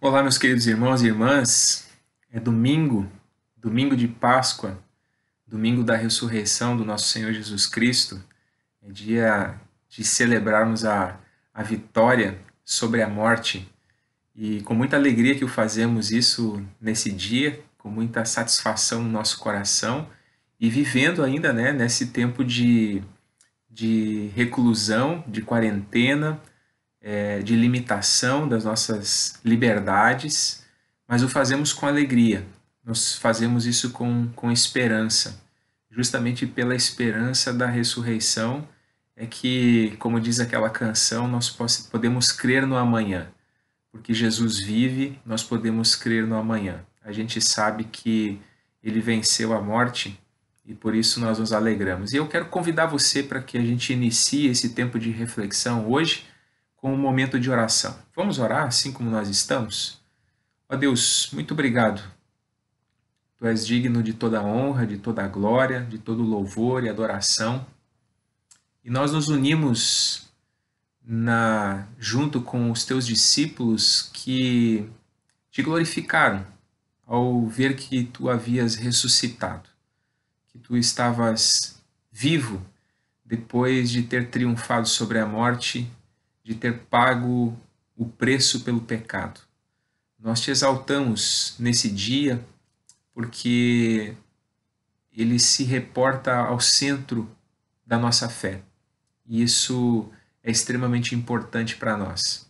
Olá, meus queridos irmãos e irmãs. É domingo, domingo de Páscoa, domingo da ressurreição do nosso Senhor Jesus Cristo. É dia de celebrarmos a vitória sobre a morte. E com muita alegria que o fazemos isso nesse dia, com muita satisfação no nosso coração e vivendo ainda, né, nesse tempo de reclusão, de quarentena, de limitação das nossas liberdades, mas o fazemos com alegria, nós fazemos isso com esperança. Justamente pela esperança da ressurreição é que, como diz aquela canção, nós podemos crer no amanhã. Porque Jesus vive, nós podemos crer no amanhã. A gente sabe que ele venceu a morte e por isso nós nos alegramos. E eu quero convidar você para que a gente inicie esse tempo de reflexão hoje com um momento de oração. Vamos orar assim como nós estamos? Ó Deus, muito obrigado. Tu és digno de toda honra, de toda glória, de todo louvor e adoração. E nós nos unimos junto com os teus discípulos que te glorificaram ao ver que tu havias ressuscitado, que tu estavas vivo depois de ter triunfado sobre a morte, de ter pago o preço pelo pecado. Nós te exaltamos nesse dia porque ele se reporta ao centro da nossa fé. E isso é extremamente importante para nós.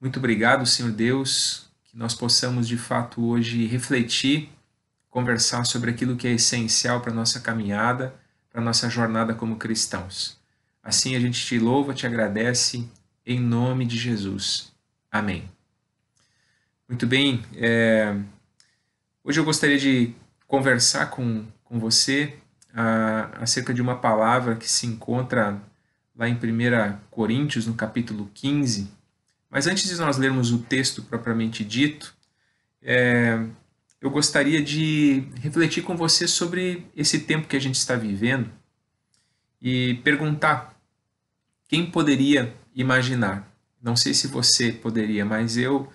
Muito obrigado, Senhor Deus, que nós possamos de fato hoje refletir, conversar sobre aquilo que é essencial para a nossa caminhada, para a nossa jornada como cristãos. Assim a gente te louva, te agradece, em nome de Jesus. Amém. Muito bem, hoje eu gostaria de conversar com você acerca de uma palavra que se encontra lá em 1 Coríntios, no capítulo 15. Mas antes de nós lermos o texto propriamente dito, eu gostaria de refletir com você sobre esse tempo que a gente está vivendo e perguntar quem poderia imaginar. Não sei se você poderia, mas eu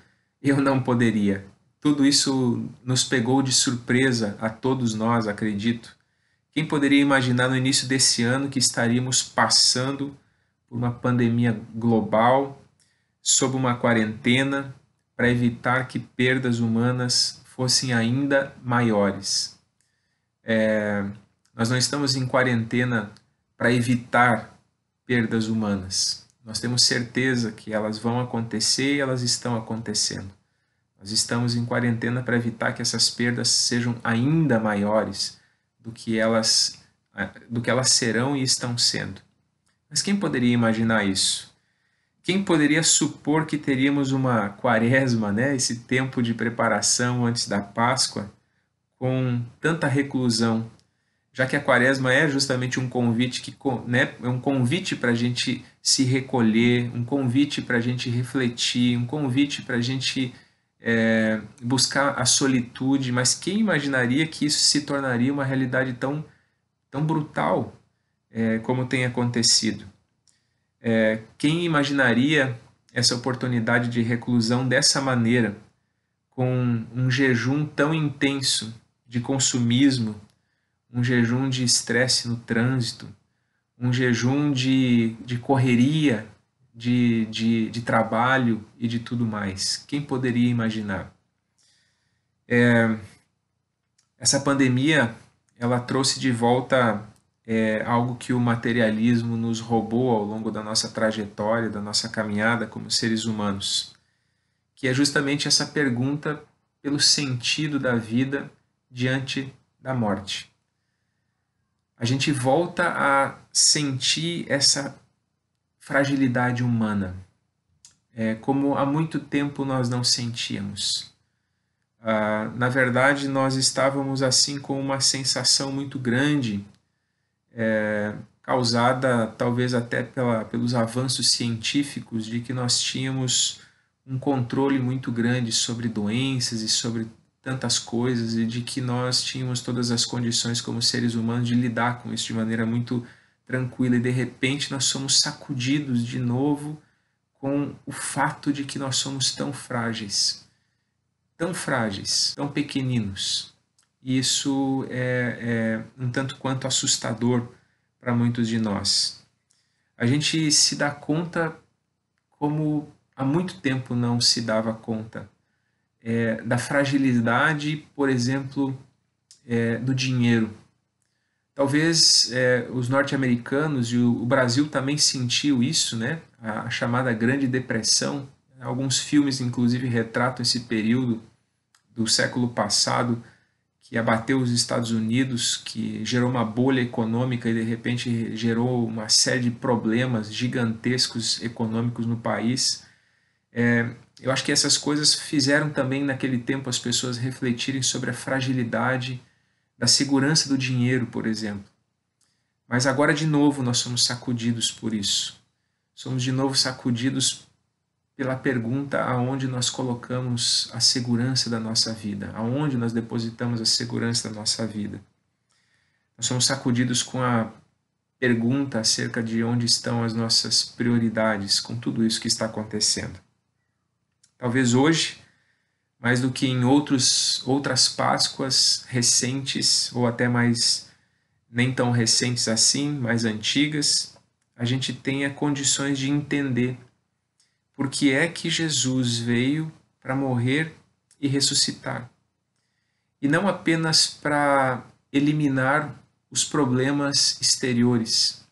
não poderia. Tudo isso nos pegou de surpresa a todos nós, acredito. Quem poderia imaginar no início desse ano que estaríamos passando por uma pandemia global, sob uma quarentena, para evitar que perdas humanas fossem ainda maiores? Nós não estamos em quarentena para evitar perdas humanas. Nós temos certeza que elas vão acontecer e elas estão acontecendo. Nós estamos em quarentena para evitar que essas perdas sejam ainda maiores do que elas serão e estão sendo. Mas quem poderia imaginar isso? Quem poderia supor que teríamos uma quaresma, né, esse tempo de preparação antes da Páscoa, com tanta reclusão, já que a quaresma é justamente um convite é um convite para a gente se recolher, um convite para a gente refletir, um convite para a gente buscar a solitude, mas quem imaginaria que isso se tornaria uma realidade tão brutal como tem acontecido? Quem imaginaria essa oportunidade de reclusão dessa maneira, com um jejum tão intenso de consumismo, um jejum de estresse no trânsito, um jejum de correria, de trabalho e de tudo mais? Quem poderia imaginar? Essa pandemia, ela trouxe de volta algo que o materialismo nos roubou ao longo da nossa trajetória, da nossa caminhada como seres humanos, que é justamente essa pergunta pelo sentido da vida diante da morte. A gente volta a sentir essa fragilidade humana, como há muito tempo nós não sentíamos. Na verdade, nós estávamos assim com uma sensação muito grande, causada talvez até pelos avanços científicos, de que nós tínhamos um controle muito grande sobre doenças e sobre tantas coisas, e de que nós tínhamos todas as condições como seres humanos de lidar com isso de maneira muito tranquila, e de repente nós somos sacudidos de novo com o fato de que nós somos tão frágeis, tão frágeis, tão pequeninos. E isso é um tanto quanto assustador para muitos de nós. A gente se dá conta como há muito tempo não se dava conta da fragilidade, por exemplo, do dinheiro. Talvez os norte-americanos e o Brasil também sentiu isso, né? A chamada Grande Depressão. Alguns filmes, inclusive, retratam esse período do século passado que abateu os Estados Unidos, que gerou uma bolha econômica e, de repente, gerou uma série de problemas gigantescos econômicos no país. Eu acho que essas coisas fizeram também, naquele tempo, as pessoas refletirem sobre a fragilidade da segurança do dinheiro, por exemplo. Mas agora, de novo, nós somos sacudidos por isso. Somos de novo sacudidos pela pergunta aonde nós colocamos a segurança da nossa vida, aonde nós depositamos a segurança da nossa vida. Nós somos sacudidos com a pergunta acerca de onde estão as nossas prioridades com tudo isso que está acontecendo. Talvez hoje, mais do que em outras Páscoas recentes, ou até mais nem tão recentes assim, mais antigas, a gente tenha condições de entender por que é que Jesus veio para morrer e ressuscitar. E não apenas para eliminar os problemas exteriores.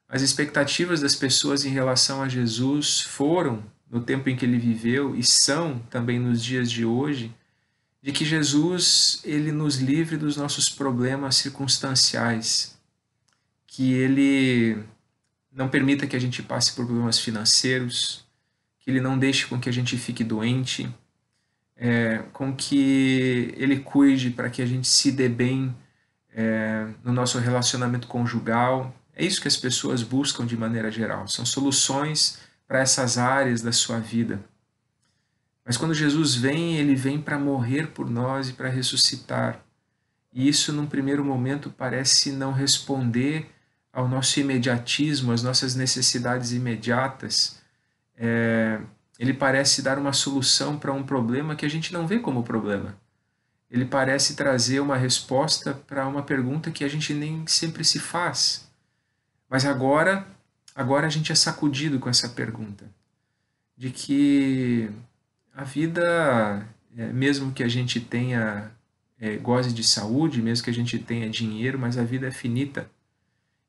As expectativas das pessoas em relação a Jesus foram, no tempo em que ele viveu, e são também nos dias de hoje, de que Jesus ele nos livre dos nossos problemas circunstanciais, que ele não permita que a gente passe por problemas financeiros, que ele não deixe com que a gente fique doente, com que ele cuide para que a gente se dê bem no nosso relacionamento conjugal. É isso que as pessoas buscam de maneira geral, são soluções para essas áreas da sua vida. Mas quando Jesus vem, ele vem para morrer por nós e para ressuscitar. E isso, num primeiro momento, parece não responder ao nosso imediatismo, às nossas necessidades imediatas. Ele parece dar uma solução para um problema que a gente não vê como problema. Ele parece trazer uma resposta para uma pergunta que a gente nem sempre se faz. Mas agora a gente é sacudido com essa pergunta, de que a vida, mesmo que a gente tenha, goze de saúde, mesmo que a gente tenha dinheiro, mas a vida é finita.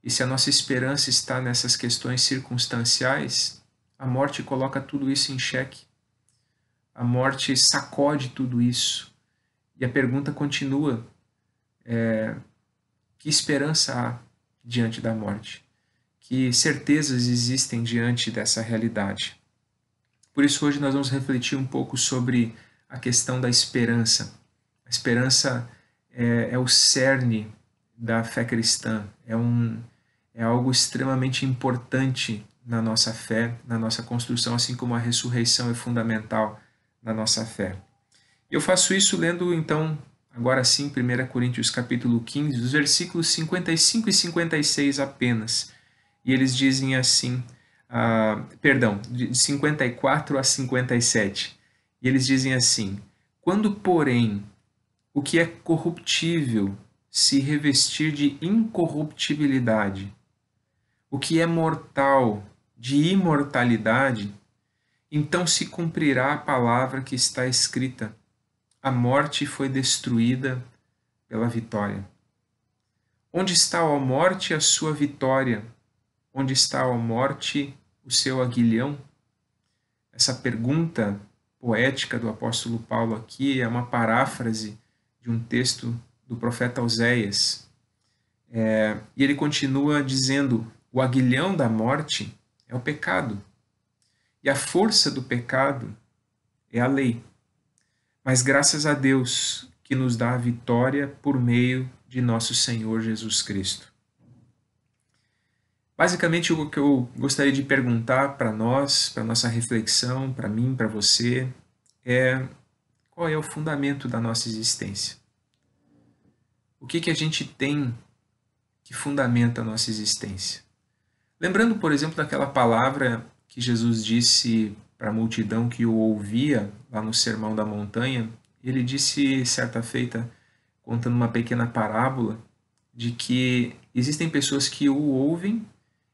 E se a nossa esperança está nessas questões circunstanciais, a morte coloca tudo isso em xeque. A morte sacode tudo isso. E a pergunta continua: que esperança há diante da morte? Que certezas existem diante dessa realidade? Por isso, hoje nós vamos refletir um pouco sobre a questão da esperança. A esperança é o cerne da fé cristã, é algo extremamente importante na nossa fé, na nossa construção, assim como a ressurreição é fundamental na nossa fé. Eu faço isso lendo, então, agora sim, 1 Coríntios capítulo 15, os versículos 55 e 56 apenas. E eles dizem assim, de 54 a 57. E eles dizem assim: quando, porém, o que é corruptível se revestir de incorruptibilidade, o que é mortal de imortalidade, então se cumprirá a palavra que está escrita: a morte foi destruída pela vitória. Onde está, ó morte, a sua vitória? Onde está, ó morte, o seu aguilhão? Essa pergunta poética do apóstolo Paulo aqui é uma paráfrase de um texto do profeta Oséias. E ele continua dizendo: o aguilhão da morte é o pecado, e a força do pecado é a lei. Mas graças a Deus que nos dá a vitória por meio de nosso Senhor Jesus Cristo. Basicamente, o que eu gostaria de perguntar para nós, para nossa reflexão, para mim, para você, é: qual é o fundamento da nossa existência? O que a gente tem que fundamenta a nossa existência? Lembrando, por exemplo, daquela palavra que Jesus disse para a multidão que o ouvia lá no Sermão da Montanha, ele disse certa feita, contando uma pequena parábola, de que existem pessoas que o ouvem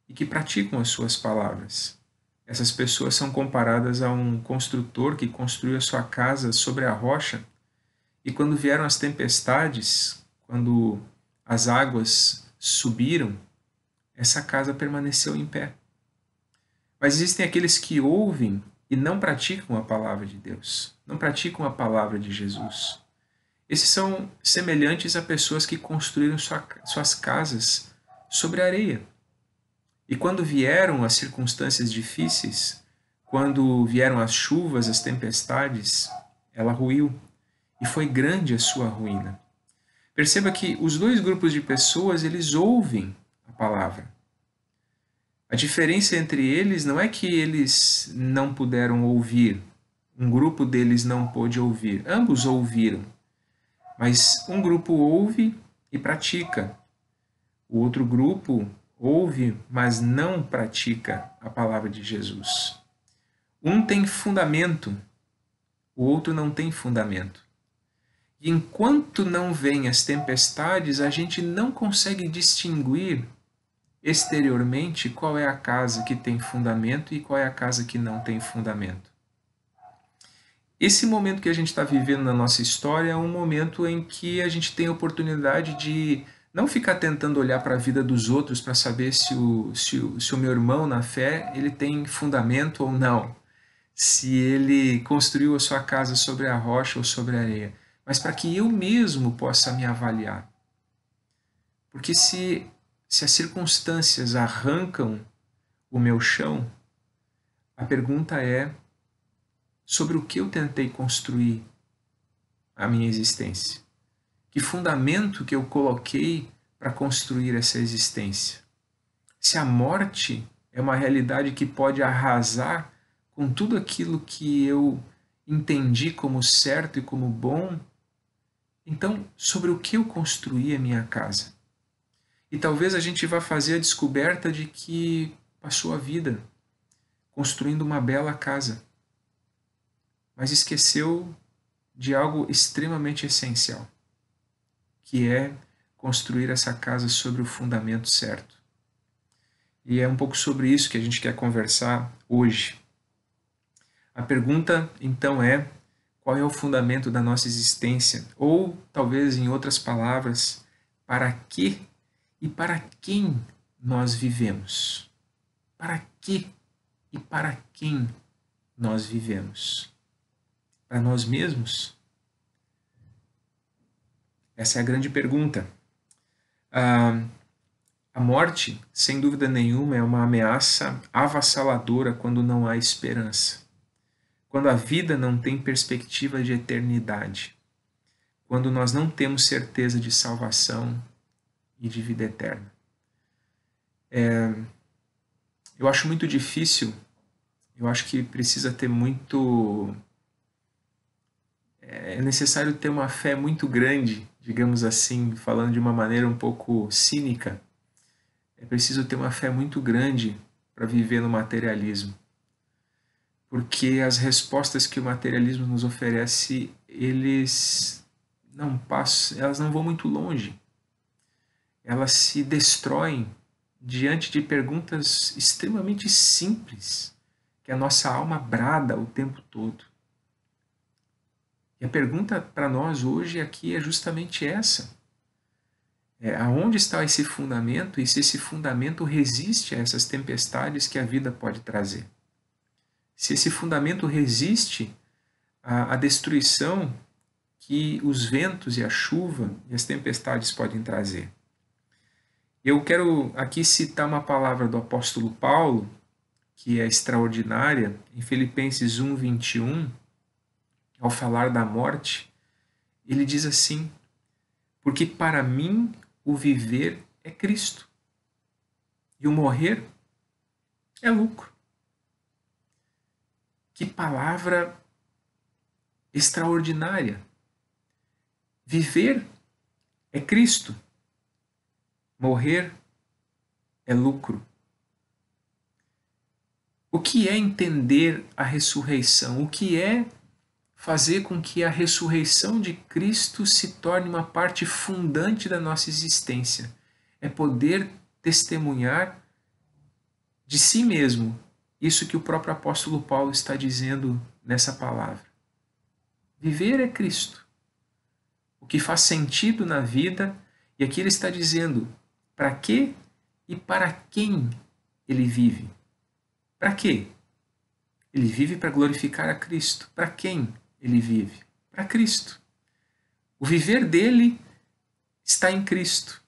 e que praticam as suas palavras. Essas pessoas são comparadas a um construtor que construiu a sua casa sobre a rocha e quando vieram as tempestades, quando as águas subiram, essa casa permaneceu em pé. Mas existem aqueles que ouvem e não praticam a palavra de Deus, não praticam a palavra de Jesus. Esses são semelhantes a pessoas que construíram suas casas sobre areia. E quando vieram as circunstâncias difíceis, quando vieram as chuvas, as tempestades, ela ruiu e foi grande a sua ruína. Perceba que os dois grupos de pessoas, eles ouvem a palavra. A diferença entre eles não é que eles não puderam ouvir, um grupo deles não pôde ouvir, ambos ouviram, mas um grupo ouve e pratica, o outro grupo ouve, mas não pratica a palavra de Jesus. Um tem fundamento, o outro não tem fundamento. E enquanto não vêm as tempestades, a gente não consegue distinguir exteriormente qual é a casa que tem fundamento e qual é a casa que não tem fundamento. Esse momento que a gente está vivendo na nossa história é um momento em que a gente tem a oportunidade de não ficar tentando olhar para a vida dos outros para saber se o meu irmão na fé ele tem fundamento ou não, se ele construiu a sua casa sobre a rocha ou sobre a areia, mas para que eu mesmo possa me avaliar. Porque se as circunstâncias arrancam o meu chão, a pergunta é sobre o que eu tentei construir a minha existência. Que fundamento que eu coloquei para construir essa existência? Se a morte é uma realidade que pode arrasar com tudo aquilo que eu entendi como certo e como bom, então sobre o que eu construí a minha casa? E talvez a gente vá fazer a descoberta de que passou a vida construindo uma bela casa, mas esqueceu de algo extremamente essencial, que é construir essa casa sobre o fundamento certo. E é um pouco sobre isso que a gente quer conversar hoje. A pergunta, então, é: qual é o fundamento da nossa existência? Ou, talvez, em outras palavras, para que e para quem nós vivemos? Para que e para quem nós vivemos? Para nós mesmos? Essa é a grande pergunta. A morte, sem dúvida nenhuma, é uma ameaça avassaladora quando não há esperança. Quando a vida não tem perspectiva de eternidade. Quando nós não temos certeza de salvação e de vida eterna. Eu acho muito difícil, eu acho que precisa ter muito... É necessário ter uma fé muito grande, digamos assim, falando de uma maneira um pouco cínica. É preciso ter uma fé muito grande para viver no materialismo. Porque as respostas que o materialismo nos oferece, elas não vão muito longe. Elas se destroem diante de perguntas extremamente simples, que a nossa alma brada o tempo todo. E a pergunta para nós hoje aqui é justamente essa. Aonde está esse fundamento e se esse fundamento resiste a essas tempestades que a vida pode trazer? Se esse fundamento resiste à destruição que os ventos e a chuva e as tempestades podem trazer. Eu quero aqui citar uma palavra do apóstolo Paulo, que é extraordinária, em Filipenses 1:21, ao falar da morte, ele diz assim: porque para mim o viver é Cristo e o morrer é lucro. Que palavra extraordinária! Viver é Cristo, morrer é lucro. O que é entender a ressurreição? O que é fazer com que a ressurreição de Cristo se torne uma parte fundante da nossa existência? É poder testemunhar de si mesmo isso que o próprio apóstolo Paulo está dizendo nessa palavra. Viver é Cristo. O que faz sentido na vida, e aqui ele está dizendo para quê e para quem ele vive. Para quê? Ele vive para glorificar a Cristo. Para quem ele vive? Para Cristo. O viver dele está em Cristo.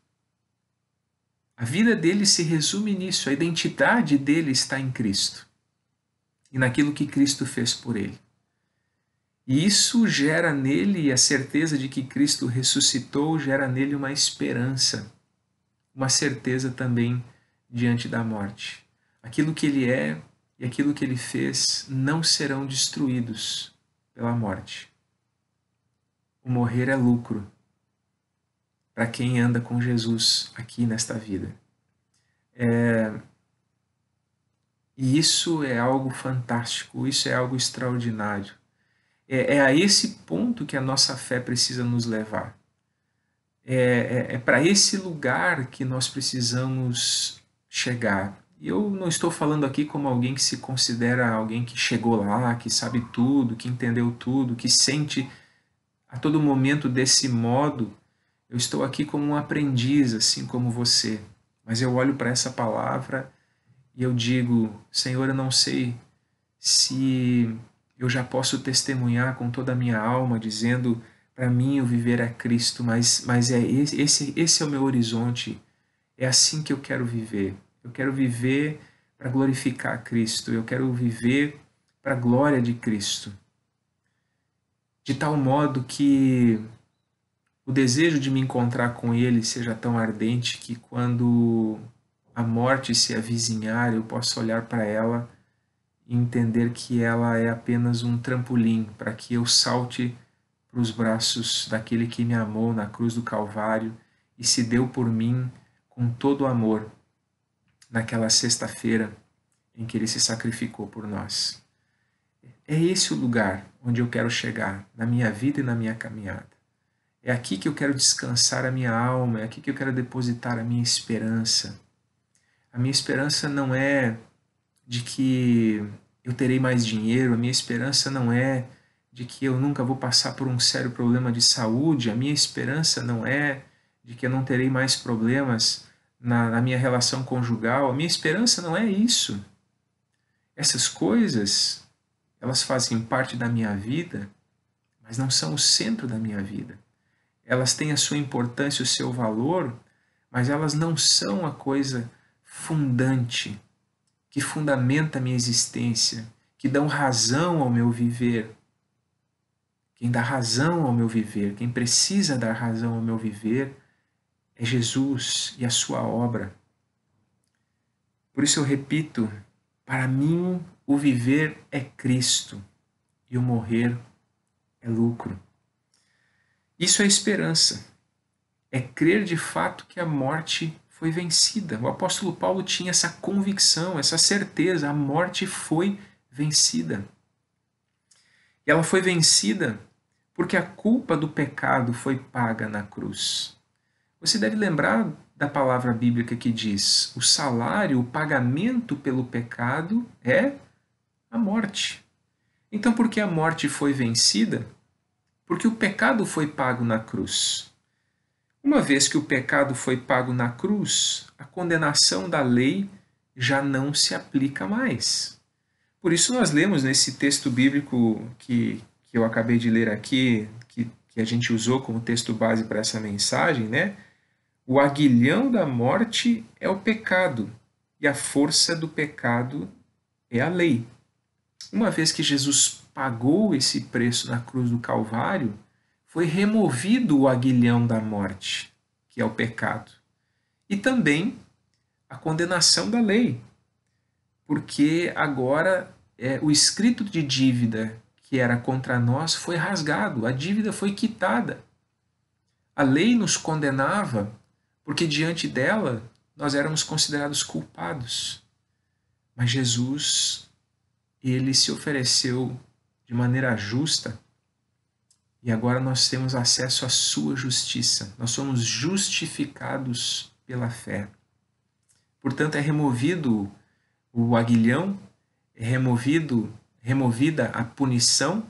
A vida dele se resume nisso, a identidade dele está em Cristo e naquilo que Cristo fez por ele. E isso gera nele a certeza de que Cristo ressuscitou, gera nele uma esperança, uma certeza também diante da morte. Aquilo que ele é e aquilo que ele fez não serão destruídos pela morte. O morrer é lucro para quem anda com Jesus aqui nesta vida. E isso é algo fantástico, isso é algo extraordinário. É a esse ponto que a nossa fé precisa nos levar. É para esse lugar que nós precisamos chegar. E eu não estou falando aqui como alguém que se considera alguém que chegou lá, que sabe tudo, que entendeu tudo, que sente a todo momento desse modo. Eu estou aqui como um aprendiz, assim como você. Mas eu olho para essa palavra e eu digo, Senhor, eu não sei se eu já posso testemunhar com toda a minha alma, dizendo, para mim o viver é Cristo, mas esse é o meu horizonte, é assim que eu quero viver. Eu quero viver para glorificar Cristo, eu quero viver para a glória de Cristo. De tal modo que o desejo de me encontrar com Ele seja tão ardente que quando a morte se avizinhar, eu possa olhar para ela e entender que ela é apenas um trampolim para que eu salte para os braços daquele que me amou na cruz do Calvário e se deu por mim com todo o amor naquela sexta-feira em que ele se sacrificou por nós. É esse o lugar onde eu quero chegar na minha vida e na minha caminhada. É aqui que eu quero descansar a minha alma, é aqui que eu quero depositar a minha esperança. A minha esperança não é de que eu terei mais dinheiro, a minha esperança não é de que eu nunca vou passar por um sério problema de saúde, a minha esperança não é de que eu não terei mais problemas na minha relação conjugal, a minha esperança não é isso. Essas coisas, elas fazem parte da minha vida, mas não são o centro da minha vida. Elas têm a sua importância, o seu valor, mas elas não são a coisa fundante que fundamenta a minha existência, que dão razão ao meu viver. Quem dá razão ao meu viver, quem precisa dar razão ao meu viver é Jesus e a sua obra. Por isso eu repito, para mim o viver é Cristo e o morrer é lucro. Isso é esperança, é crer de fato que a morte foi vencida. O apóstolo Paulo tinha essa convicção, essa certeza, a morte foi vencida. E ela foi vencida porque a culpa do pecado foi paga na cruz. Você deve lembrar da palavra bíblica que diz: o salário, o pagamento pelo pecado é a morte. Então, por que a morte foi vencida? Porque o pecado foi pago na cruz. Uma vez que o pecado foi pago na cruz, a condenação da lei já não se aplica mais. Por isso nós lemos nesse texto bíblico que eu acabei de ler aqui, que a gente usou como texto base para essa mensagem, né? O aguilhão da morte é o pecado, e a força do pecado é a lei. Uma vez que Jesus pagou esse preço na cruz do Calvário, foi removido o aguilhão da morte, que é o pecado, e também a condenação da lei, porque agora o escrito de dívida que era contra nós foi rasgado, a dívida foi quitada. A lei nos condenava porque diante dela nós éramos considerados culpados, mas Jesus ele se ofereceu de maneira justa e agora nós temos acesso à sua justiça. Nós somos justificados pela fé. Portanto, é removido o aguilhão, é removida a punição,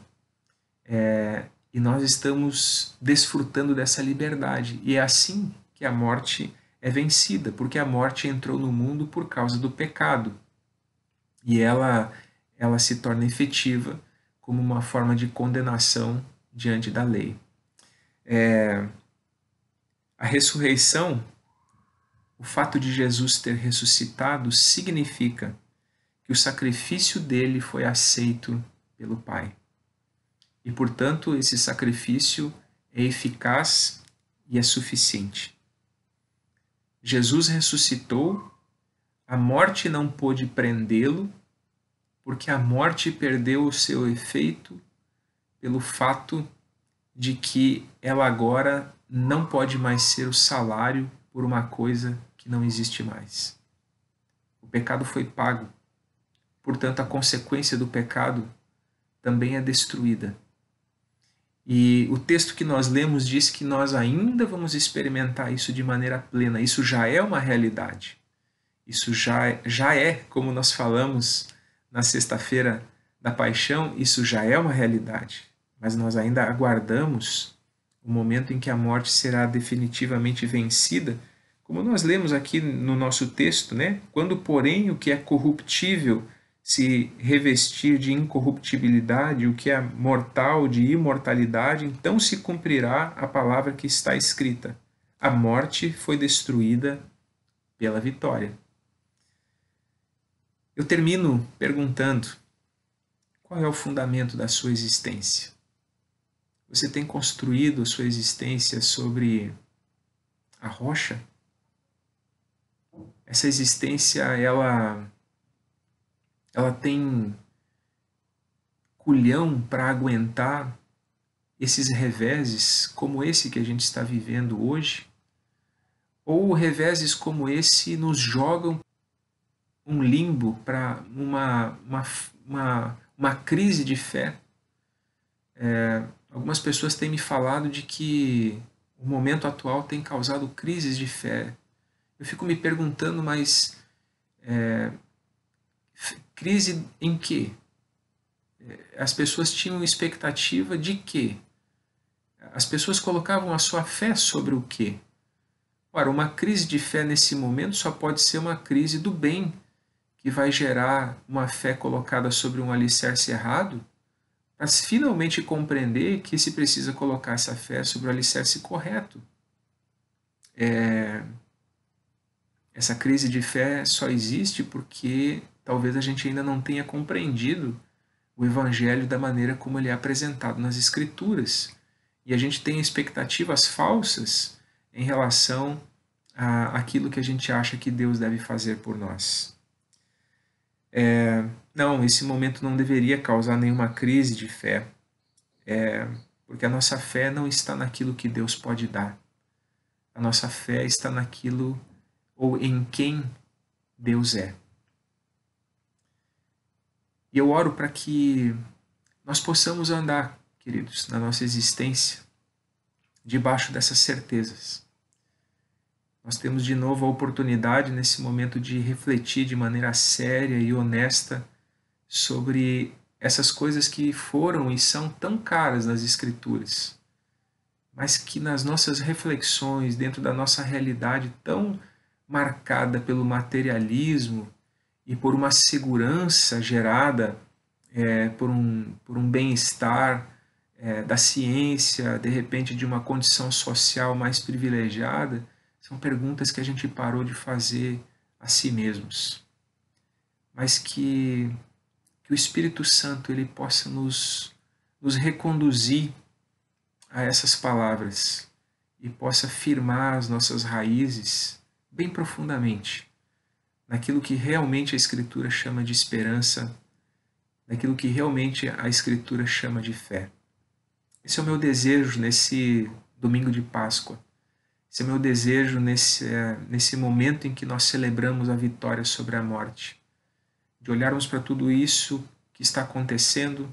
e nós estamos desfrutando dessa liberdade. E é assim que a morte é vencida, porque a morte entrou no mundo por causa do pecado. E ela se torna efetiva como uma forma de condenação diante da lei. A ressurreição, o fato de Jesus ter ressuscitado, significa que o sacrifício dele foi aceito pelo Pai. E, portanto, esse sacrifício é eficaz e é suficiente. Jesus ressuscitou, a morte não pôde prendê-lo, porque a morte perdeu o seu efeito pelo fato de que ela agora não pode mais ser o salário por uma coisa que não existe mais. O pecado foi pago, portanto, a consequência do pecado também é destruída. E o texto que nós lemos diz que nós ainda vamos experimentar isso de maneira plena. Isso já é uma realidade. Isso já é, como nós falamos na sexta-feira da paixão, isso já é uma realidade. Mas nós ainda aguardamos o momento em que a morte será definitivamente vencida, como nós lemos aqui no nosso texto, né? Quando, porém, o que é corruptível se revestir de incorruptibilidade, o que é mortal de imortalidade, então se cumprirá a palavra que está escrita: a morte foi destruída pela vitória. Eu termino perguntando: qual é o fundamento da sua existência? Você tem construído a sua existência sobre a rocha? Essa existência, ela tem culhão para aguentar esses reveses como esse que a gente está vivendo hoje? Ou reveses como esse nos jogam um limbo para uma crise de fé? Algumas pessoas têm me falado de que o momento atual tem causado crises de fé. Eu fico me perguntando, mas crise em quê? As pessoas tinham expectativa de quê? As pessoas colocavam a sua fé sobre o quê? Ora, uma crise de fé nesse momento só pode ser uma crise do bem, que vai gerar uma fé colocada sobre um alicerce errado, para finalmente compreender que se precisa colocar essa fé sobre o alicerce correto. Essa crise de fé só existe porque talvez a gente ainda não tenha compreendido o Evangelho da maneira como ele é apresentado nas Escrituras. E a gente tem expectativas falsas em relação àquilo que a gente acha que Deus deve fazer por nós. Não, esse momento não deveria causar nenhuma crise de fé, porque a nossa fé não está naquilo que Deus pode dar. A nossa fé está naquilo ou em quem Deus é. E eu oro para que nós possamos andar, queridos, na nossa existência, debaixo dessas certezas. Nós temos de novo a oportunidade nesse momento de refletir de maneira séria e honesta sobre essas coisas que foram e são tão caras nas Escrituras, mas que nas nossas reflexões, dentro da nossa realidade tão marcada pelo materialismo e por uma segurança gerada por um bem-estar da ciência, de repente de uma condição social mais privilegiada, são perguntas que a gente parou de fazer a si mesmos. Mas que o Espírito Santo ele possa nos reconduzir a essas palavras e possa firmar as nossas raízes bem profundamente naquilo que realmente a Escritura chama de esperança, naquilo que realmente a Escritura chama de fé. Esse é o meu desejo nesse domingo de Páscoa. Esse é o meu desejo nesse momento em que nós celebramos a vitória sobre a morte. De olharmos para tudo isso que está acontecendo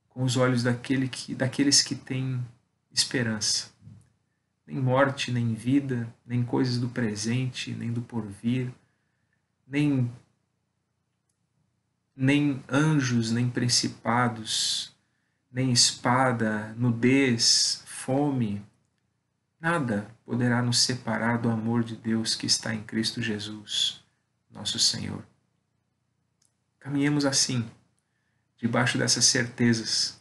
com os olhos daqueles que têm esperança. Nem morte, nem vida, nem coisas do presente, nem do porvir, nem anjos, nem principados, nem espada, nudez, fome, nada poderá nos separar do amor de Deus que está em Cristo Jesus, nosso Senhor. Caminhemos assim, debaixo dessas certezas,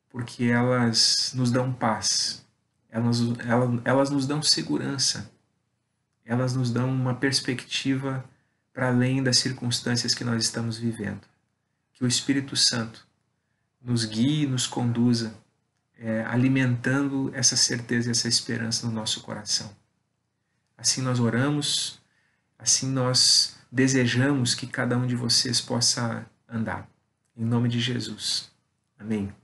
porque elas nos dão paz, elas nos dão segurança, elas nos dão uma perspectiva para além das circunstâncias que nós estamos vivendo. Que o Espírito Santo nos guie e nos conduza, alimentando essa certeza e essa esperança no nosso coração. Assim nós oramos, assim nós desejamos que cada um de vocês possa andar. Em nome de Jesus. Amém.